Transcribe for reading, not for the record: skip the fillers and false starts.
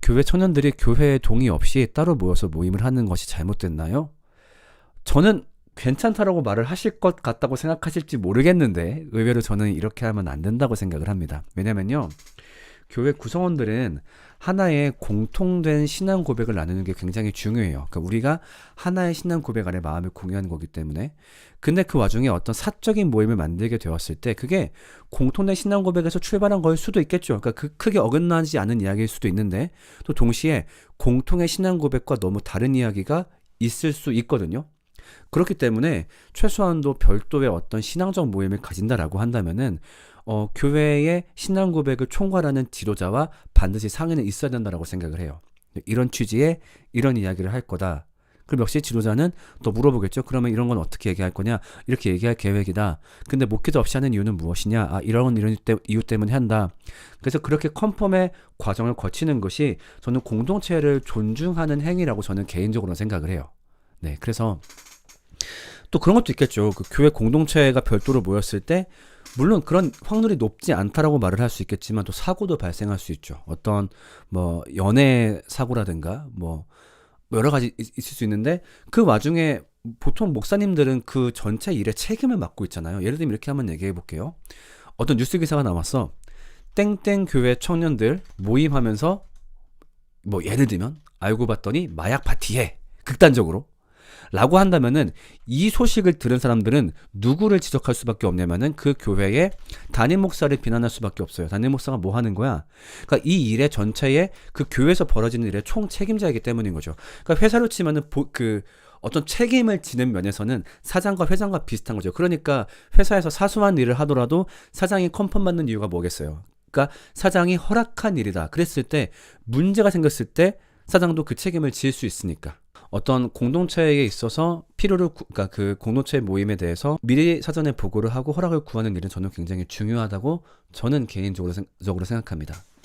교회 청년들이 교회에 동의 없이 따로 모여서 모임을 하는 것이 잘못됐나요? 저는 괜찮다라고 말을 하실 것 같다고 생각하실지 모르겠는데 의외로 저는 이렇게 하면 안 된다고 생각을 합니다. 왜냐면요, 교회 구성원들은 하나의 공통된 신앙 고백을 나누는 게 굉장히 중요해요. 그러니까 우리가 하나의 신앙 고백 안에 마음을 공유하는 거기 때문에. 근데 그 와중에 어떤 사적인 모임을 만들게 되었을 때 그게 공통된 신앙 고백에서 출발한 거일 수도 있겠죠. 그러니까 크게 어긋나지 않은 이야기일 수도 있는데 또 동시에 공통의 신앙 고백과 너무 다른 이야기가 있을 수 있거든요. 그렇기 때문에 최소한도 별도의 어떤 신앙적 모임을 가진다라고 한다면은 교회의 신앙 고백을 총괄하는 지도자와 반드시 상의는 있어야 된다라고 생각을 해요. 이런 취지의 이런 이야기를 할 거다. 그럼 역시 지도자는 또 물어보겠죠. 그러면 이런 건 어떻게 얘기할 거냐? 이렇게 얘기할 계획이다. 근데 목회자 없이 하는 이유는 무엇이냐? 이런 이유 때문에 한다. 그래서 그렇게 컨펌의 과정을 거치는 것이 저는 공동체를 존중하는 행위라고 저는 개인적으로 생각을 해요. 네, 그래서 또 그런 것도 있겠죠. 그 교회 공동체가 별도로 모였을 때 물론 그런 확률이 높지 않다라고 말을 할 수 있겠지만 또 사고도 발생할 수 있죠. 어떤 뭐 연애 사고라든가 뭐 여러 가지 있을 수 있는데 그 와중에 보통 목사님들은 그 전체 일에 책임을 맡고 있잖아요. 예를 들면 이렇게 한번 얘기해 볼게요. 어떤 뉴스 기사가 나왔어. 땡땡 교회 청년들 모임하면서 뭐 예를 들면 알고 봤더니 마약 파티해. 극단적으로. 라고 한다면은 이 소식을 들은 사람들은 누구를 지적할 수밖에 없냐면은 그 교회의 담임 목사를 비난할 수밖에 없어요. 담임 목사가 뭐 하는 거야? 그러니까 이 일의 전체에 그 교회에서 벌어지는 일의 총 책임자이기 때문인 거죠. 그러니까 회사로 치면은 그 어떤 책임을 지는 면에서는 사장과 회장과 비슷한 거죠. 그러니까 회사에서 사소한 일을 하더라도 사장이 컨펌 받는 이유가 뭐겠어요? 그러니까 사장이 허락한 일이다. 그랬을 때 문제가 생겼을 때 사장도 그 책임을 지을 수 있으니까. 어떤 공동체에 있어서 그러니까 그 공동체 모임에 대해서 미리 사전에 보고를 하고 허락을 구하는 일은 저는 굉장히 중요하다고 저는 개인적으로 생각합니다.